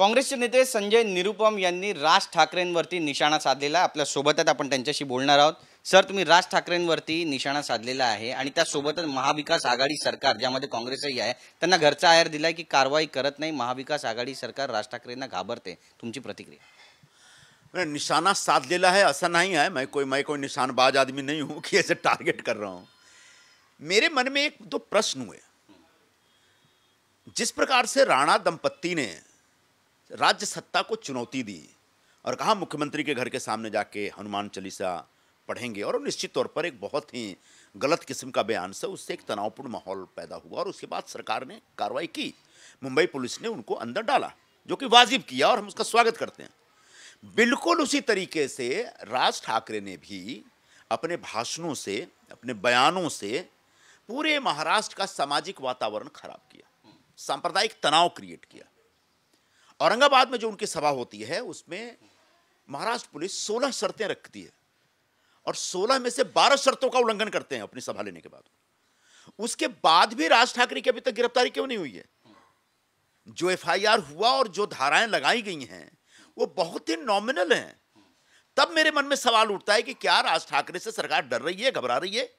काँग्रेसचे नेते संजय निरुपम यांनी राज ठाकरेंवरती निशाणा साधलेला आहे. आपल्या सोबत आहेत, आपण त्यांच्याशी बोलणार आहोत. सर, तुम्ही राज ठाकरेंवरती निशाणा साधलेला आहे आणि त्यासोबतच महाविकास आघाडी सरकार, ज्यामध्ये काँग्रेसही आहे, त्यांना घरचा आहेर दिलाय की कारवाई करत नाही. महाविकास आघाडी सरकार राज ठाकरेंना घाबरते. तुमची प्रतिक्रिया? मैं निशाना साधलेला है ऐसा नहीं है। मैं कोई निशानबाज आदमी नहीं हूं कि ऐसे टारगेट कर रहा हूं। मेरे मन में एक दो प्रश्न हुए। जिस प्रकार से राणा दंपत्ति ने राज्य सत्ता को चुनौती दी और कहा मुख्यमंत्री के घर के सामने जाके हनुमान चालीसा पढ़ेंगे, और निश्चित तौर पर एक बहुत ही गलत किस्म का बयान से उससे एक तनावपूर्ण माहौल पैदा हुआ और उसके बाद सरकार ने कार्रवाई की। मुंबई पुलिस ने उनको अंदर डाला, जो कि वाजिब किया और हम उसका स्वागत करते हैं। बिल्कुल उसी तरीके से राज ठाकरे ने भी अपने भाषणों से, अपने बयानों से पूरे महाराष्ट्र का सामाजिक वातावरण खराब किया, सांप्रदायिक तनाव क्रिएट किया। औरंगाबाद में जो उनकी सभा होती है उसमें महाराष्ट्र पुलिस 16 शर्तें रखती है और 16 में से 12 शर्तों का उल्लंघन करते हैं अपनी सभा लेने के बाद। उसके बाद भी राज ठाकरे की अभी तक गिरफ्तारी क्यों नहीं हुई है? जो एफआईआर हुआ और जो धाराएं लगाई गई हैं वो बहुत ही नॉमिनल हैं। तब मेरे मन में सवाल उठता है कि क्या राज ठाकरे से सरकार डर रही है, घबरा रही है?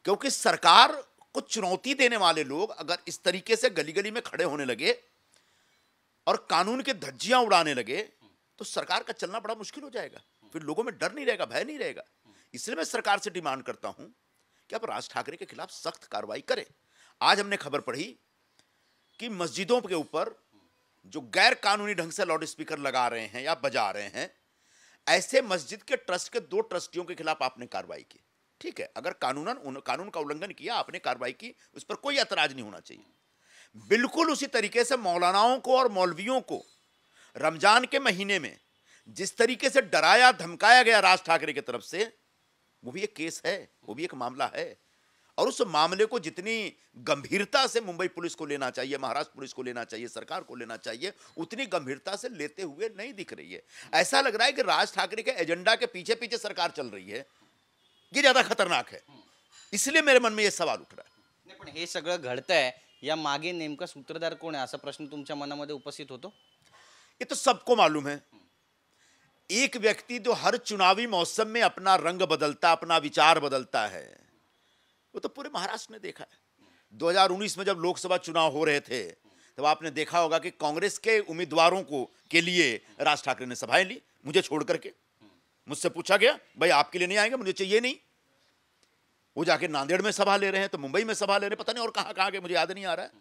क्योंकि सरकार को चुनौती देने वाले लोग अगर इस तरीके से गली गली में खड़े होने लगे और कानून के धज्जियां उड़ाने लगे तो सरकार का चलना बड़ा मुश्किल हो जाएगा। फिर लोगों में डर नहीं रहेगा, भय नहीं रहेगा। इसलिए मैं सरकार से डिमांड करता हूं कि आप राज ठाकरे के खिलाफ सख्त कार्रवाई करें। आज हमने खबर पढ़ी कि मस्जिदों के ऊपर जो गैर कानूनी ढंग से लाउड स्पीकर लगा रहे हैं या बजा रहे हैं, ऐसे मस्जिद के ट्रस्ट के 2 ट्रस्टियों के खिलाफ आपने कार्रवाई की। ठीक है, अगर कानून का उल्लंघन किया, आपने कार्रवाई की, उस पर कोई ऐतराज नहीं होना चाहिए। बिल्कुल उसी तरीके से मौलानाओं को और मौलवियों को रमजान के महीने में जिस तरीके से डराया धमकाया गया राज ठाकरे की तरफ से, वो भी एक केस है, वो भी एक मामला है। और उस मामले को जितनी गंभीरता से मुंबई पुलिस को लेना चाहिए, महाराष्ट्र पुलिस को लेना चाहिए, सरकार को लेना चाहिए, उतनी गंभीरता से लेते हुए नहीं दिख रही है। ऐसा लग रहा है कि राज ठाकरे के एजेंडा के पीछे पीछे सरकार चल रही है। ये ज्यादा खतरनाक है। इसलिए मेरे मन में यह सवाल उठ रहा है। नाही, पण हे सगळं घडतंय, या मागे नेमका सूत्रधार कोण आहे असा प्रश्न तुमच्या मनामध्ये उपस्थित होतो? ये तो सबको मालूम है। एक व्यक्ति जो हर चुनावी मौसम में अपना रंग बदलता, अपना विचार बदलता है, वो तो पूरे महाराष्ट्र ने देखा है। 2019 में जब लोकसभा चुनाव हो रहे थे तब आपने देखा होगा कि कांग्रेस के उम्मीदवारों के लिए राज ठाकरे ने सभाएं ली, मुझे छोड़ करके। मुझसे पूछा गया, भाई आपके लिए नहीं आएंगे, मुझे चाहिए नहीं। वो जाके नांदेड़ में सभा ले रहे हैं, तो मुंबई में सभा ले रहे हैं, पता नहीं और कहां के, मुझे याद नहीं आ रहा है।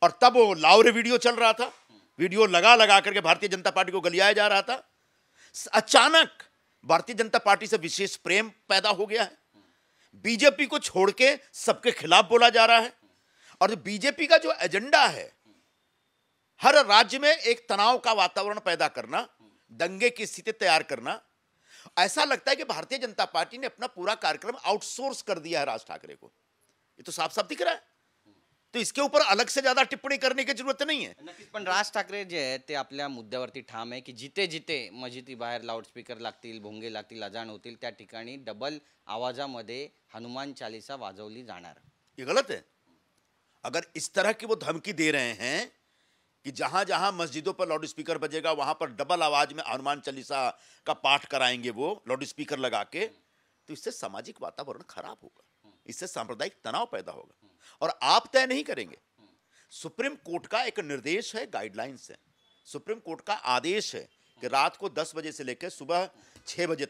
और तब वो लाहौर वीडियो चल रहा था, वीडियो लगा करके भारतीय जनता पार्टी को गलियाया जा रहा था। अचानक भारतीय जनता पार्टी से विशेष प्रेम पैदा हो गया है। बीजेपी को छोड़ के सबके खिलाफ बोला जा रहा है। और बीजेपी का जो एजेंडा है, हर राज्य में एक तनाव का वातावरण पैदा करना, दंगे की स्थिति तैयार करना, ऐसा लगता है कि भारतीय जनता पार्टी ने अपना पूरा कार्यक्रम आउटसोर्स कर दिया है राज ठाकरे को। ये तो साफ साफ दिख रहा है। तो इसके ऊपर अलग से ज्यादा टिप्पणी करने की जरूरत नहीं है। नक्कीच, पण राज ठाकरे जे आहे ते आपल्या मुद्द्यावरती ठाम आहे की जिथे जिथे मस्जिदी बाहेर लाऊडस्पीकर लागतील, भोंगे लागतील, अजान होतील, त्या ठिकाणी डबल आवाजामध्ये हनुमान चालीसा वाजवली जाणार। ये गलत है। अगर इस तरह की वो धमकी दे रहे हैं कि जहां जहां मस्जिदों पर लाउड स्पीकर बजेगा वहां पर डबल आवाज में हनुमान चालीसा का पाठ कराएंगे वो लाउड स्पीकर लगा के, तो इससे सामाजिक वातावरण खराब होगा, इससे सांप्रदायिक तनाव पैदा होगा। और आप तय नहीं करेंगे। सुप्रीम कोर्ट का एक निर्देश है, गाइडलाइंस है, सुप्रीम कोर्ट का आदेश है कि रात को 10 बजे से लेकर सुबह 6 बजे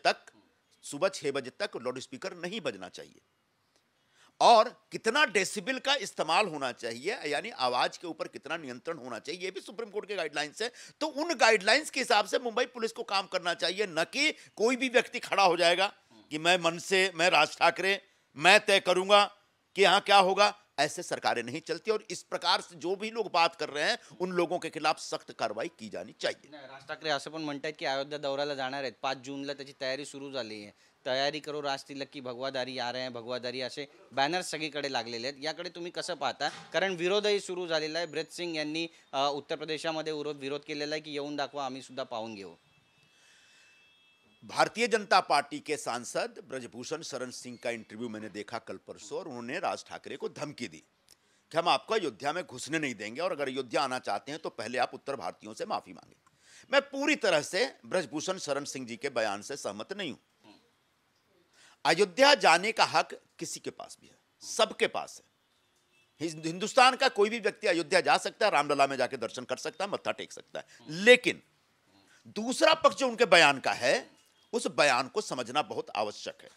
तक लाउड स्पीकर नहीं बजना चाहिए। और कितना डेसिबल का इस्तेमाल होना चाहिए, यानी आवाज के ऊपर कितना नियंत्रण होना चाहिए, ये भी सुप्रीम कोर्ट के गाइडलाइंस है। तो उन गाइडलाइंस के हिसाब से मुंबई पुलिस को काम करना चाहिए, न कि कोई भी व्यक्ति खड़ा हो जाएगा कि मैं राज ठाकरे, मैं तय करूंगा कि यहां क्या होगा। ऐसे सरकारें नहीं चलती। और इस प्रकार से जो भी लोग बात कर रहे हैं उन लोगों के खिलाफ सख्त कार्रवाई की जानी चाहिए। राज ठाकरे असं पण म्हणतात की अयोध्या दौऱ्याला जाणार आहेत, 5 जूनला त्याची तयारी सुरू झाली आहे। तयारी करो राज तिलक की भगवादारी आ रहे हैं, भगवादारी असे बॅनर्स सगळीकडे लागलेले आहेत। याकडे तुम्ही कसं पाहता? कारण विरोधही सुरू झालेला आहे। ब्रेत सिंग यांनी उत्तर प्रदेशामध्ये विरोध केलेला आहे की येऊन दाखवा, आम्ही सुद्धा पाहून घेऊ। भारतीय जनता पार्टी के सांसद ब्रजभूषण शरण सिंह का इंटरव्यू मैंने देखा कल परसों, और उन्होंने राज ठाकरे को धमकी दी कि हम आपको अयोध्या में घुसने नहीं देंगे और अगर अयोध्या आना चाहते हैं तो पहले आप उत्तर भारतीयों से माफी मांगे। मैं पूरी तरह से ब्रजभूषण शरण सिंह जी के बयान से सहमत नहीं हूं। अयोध्या जाने का हक किसी के पास भी है, सबके पास है। हिंदुस्तान का कोई भी व्यक्ति अयोध्या जा सकता है, रामलला में जाके दर्शन कर सकता है, मत्था टेक सकता है। लेकिन दूसरा पक्ष जो उनके बयान का है, उस बयान को समझना बहुत आवश्यक है।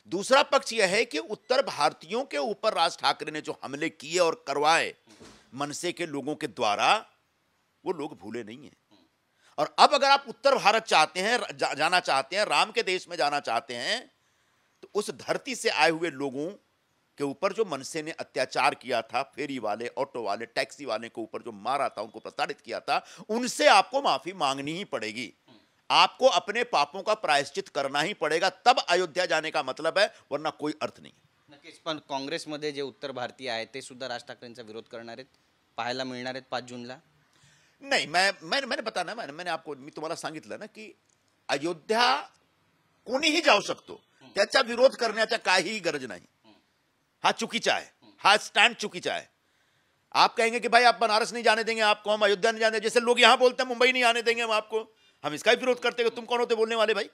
दूसरा पक्ष यह है कि उत्तर भारतीयों के ऊपर राज ठाकरे ने जो हमले किए और करवाए मनसे के लोगों के द्वारा, वो लोग भूले नहीं हैं। और अब अगर आप उत्तर भारत चाहते हैं, जाना चाहते हैं, राम के देश में जाना चाहते हैं, तो उस धरती से आए हुए लोगों के ऊपर जो मनसे ने अत्याचार किया था, फेरी वाले, ऑटो वाले, टैक्सी वाले के ऊपर जो मारा था, उनको प्रताड़ित किया था, उनसे आपको माफी मांगनी ही पड़ेगी। आपको अपने पापों का प्रायश्चित करना ही पड़ेगा, तब अयोध्या जाने का मतलब है, वरना कोई अर्थ नहीं। नक्कीच, पण काँग्रेसमध्ये जे उत्तर भारतीय आहेत ते सुद्धा राज ठाकरेंचा विरोध करणार आहेत, पाहायला मिळणार आहेत 5 जूनला। नाही, मैंने बताना, मैंने आपको, मी तुम्हाला सांगितलं ना की अयोध्या कोणीही जाऊ शकतो, त्याचा विरोध करण्याचा काहीही गरज नाही। हा चुकीचा है, हा स्टैंड चुकीचा है। आप कहेंगे कि भाई आप बनारस नहीं जाने देंगे, आपको हम अयोध्या नहीं जाने देंगे, जैसे लोग यहां बोलते हैं मुंबई नहीं आने देंगे हम आपको, हम इसका ही विरोध करते हैं। तुम कौन होते बोलने वाले भाई?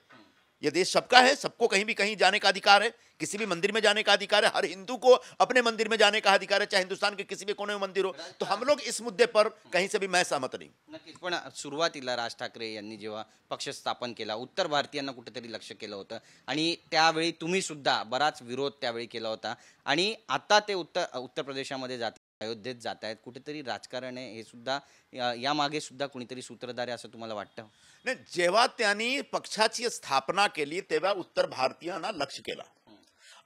ये देश सबका है, सबको कहीं भी कहीं जाने का अधिकार है, किसी भी मंदिर में जाने का अधिकार है, हर हिंदू को अपने मंदिर में जाने का अधिकार है, चाहे हिंदुस्तान के किसी भी कोने में मंदिर हो। तो हम लोग इस मुद्दे पर कहीं से भी मैं सहमत नहीं। नक्कीच, पण सुरुवातीला राज ठाकरे यांनी जेव्हा पक्ष स्थापन केला, उत्तर भारतीयांना कुठेतरी लक्ष केलं होतं आणि त्यावेळी तुम्ही सुद्धा बराच विरोध त्यावेळी केला होता आणि आता ते उत्तर प्रदेशामध्ये जात, अयोध्येत जात आहेत, कुठेतरी राजकारण आहे हे सुद्धा, यामागे सुद्धा कुणीतरी सूत्रधार आहे असं तुम्हाला वाटतं? नाही, जेव्हा त्यांनी पक्षाची स्थापना केली तेव्हा उत्तर भारतीयांना लक्ष केला,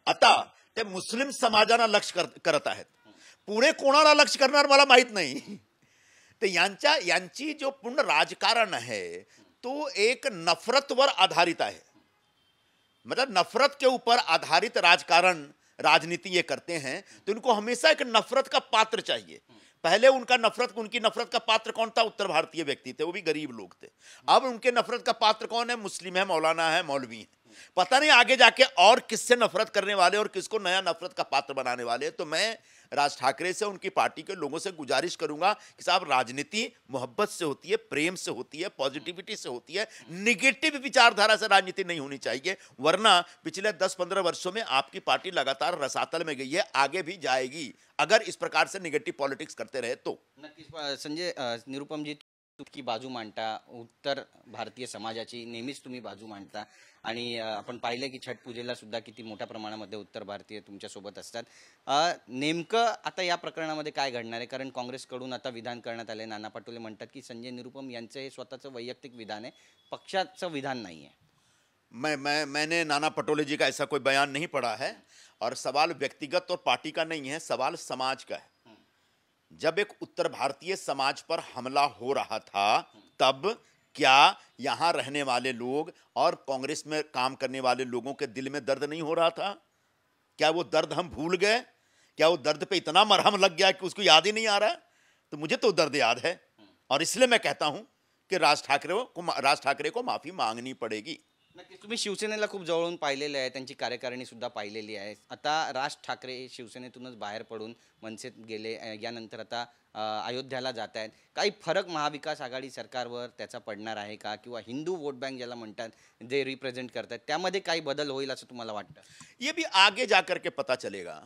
आता ते मुस्लिम समाजांना लक्ष करत आहेत। पुढे कोणाला लक्ष करणार मला माहित नाही। तर यांची जो पूर्ण राजकारण है तो एक नफरतवर आधारित है, मतलब नफरत के ऊपर आधारित राजकारण, राजनीति ये करते हैं, तो इनको हमेशा एक नफरत का पात्र चाहिए। पहले उनकी नफरत का पात्र कौन था? उत्तर भारतीय व्यक्ति थे, वो भी गरीब लोग थे। अब उनके नफरत का पात्र कौन है? मुस्लिम है, मौलाना है, मौलवी है। पता नहीं आगे जाके और किससे नफरत करने वाले और किसको नया नफरत का पात्र बनाने वाले। तो मैं राज ठाकरे से, उनकी पार्टी के लोगों से गुजारिश करूंगा कि साहब, राजनीति मोहब्बत से होती है, प्रेम से होती है, पॉजिटिविटी से होती है, निगेटिव विचारधारा से राजनीति नहीं होनी चाहिए। वरना पिछले 10-15 वर्षों में आपकी पार्टी लगातार रसातल में गई है, आगे भी जाएगी अगर इस प्रकार से निगेटिव पॉलिटिक्स करते रहे तो। नक्कीच, संजय निरुपम जी, तुमची बाजू मांडता, उत्तर भारतीय समाजाची नेहमीच तुम्ही बाजू मांडता आणि आपण पाहिलं की छठ पूजेला सुद्धा किती मोठ्या प्रमाणामध्ये उत्तर भारतीय तुमच्या सोबत असतात। नेमकं आता या प्रकरणामध्ये काय घडणार आहे? कारण काँग्रेसकडून आता विधान करण्यात आले, नाना पटोले म्हणतात की संजय निरुपम यांचं हे स्वतःचं वैयक्तिक विधान आहे, पक्षाचं विधान नाही आहे। मैंने नाना पटोले जी का ऐसा कोई बयान नहीं पढ़ा है, और सवाल व्यक्तिगत और पार्टी का नहीं है, सवाल समाज का है। जब एक उत्तर भारतीय समाज पर हमला हो रहा था, तब क्या यहां रहने वाले लोग और कांग्रेस में काम करने वाले लोगों के दिल में दर्द नहीं हो रहा था? क्या वो दर्द हम भूल गए? क्या वो दर्द पे इतना मरहम लग गया कि उसको याद ही नहीं आ रहा? तो मुझे तो दर्द याद है, और इसलिए मैं कहता हूं कि राज ठाकरे को माफी मांगनी पड़ेगी। नक्कीच, तुम्ही शिवसेनेला खूप जवळून पाहिलेले आहे, त्यांची कार्यकारिणी सुद्धा पाहिलेली आहे। आता राज ठाकरे शिवसेनेतूनच बाहेर पडून मनसेत गेले, यानंतर आता अयोध्याला जात आहेत। काही फरक महाविकास आघाडी सरकारवर त्याचा पडणार आहे का? किंवा हिंदू वोट बँक ज्याला म्हणतात, जे रिप्रेझेंट करतात, त्यामध्ये काही बदल होईल असं तुम्हाला वाटतं? ये भी आगे जाकर के पता चलेगा,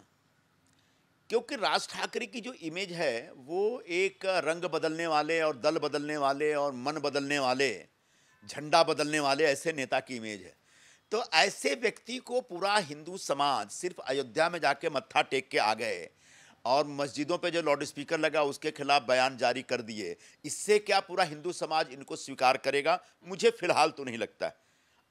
क्योंकि राज ठाकरे की जो इमेज है वो एक रंग बदलने वाले और दल बदलने वाले और मन बदलने वाले, झंडा बदलने वाले ऐसे नेता की इमेज है। तो ऐसे व्यक्ति को पूरा हिंदू समाज सिर्फ अयोध्या में जाके मत्था टेक के आ गए और मस्जिदों पे जो लाउड स्पीकर लगा उसके खिलाफ बयान जारी कर दिए, इससे क्या पूरा हिंदू समाज इनको स्वीकार करेगा? मुझे फिलहाल तो नहीं लगता है।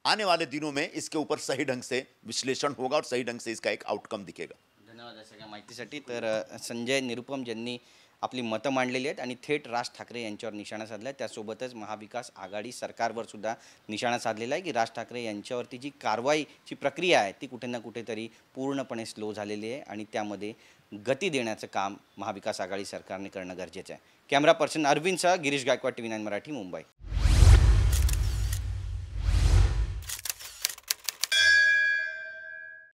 आने वाले दिनों में इसके ऊपर सही ढंग से विश्लेषण होगा और सही ढंग से इसका एक आउटकम दिखेगा। धन्यवाद या सगळ्या माहितीसाठी। तर संजय निरुपम ज्यांनी आपली मतं मांडलेली आहेत आणि थेट राज ठाकरे यांच्यावर निशाणा साधला आहे, त्यासोबतच महाविकास आघाडी सरकारवर सुद्धा निशाणा साधलेला आहे की राज ठाकरे यांच्यावरती जी कारवाईची प्रक्रिया आहे ती कुठे ना कुठेतरी पूर्णपणे स्लो झालेली आहे आणि त्यामध्ये गती देण्याचं काम महाविकास आघाडी सरकारने करणं गरजेचं आहे। कॅमेरा पर्सन अरविंदसह गिरीश गायकवाड, TV9 मराठी, मुंबई।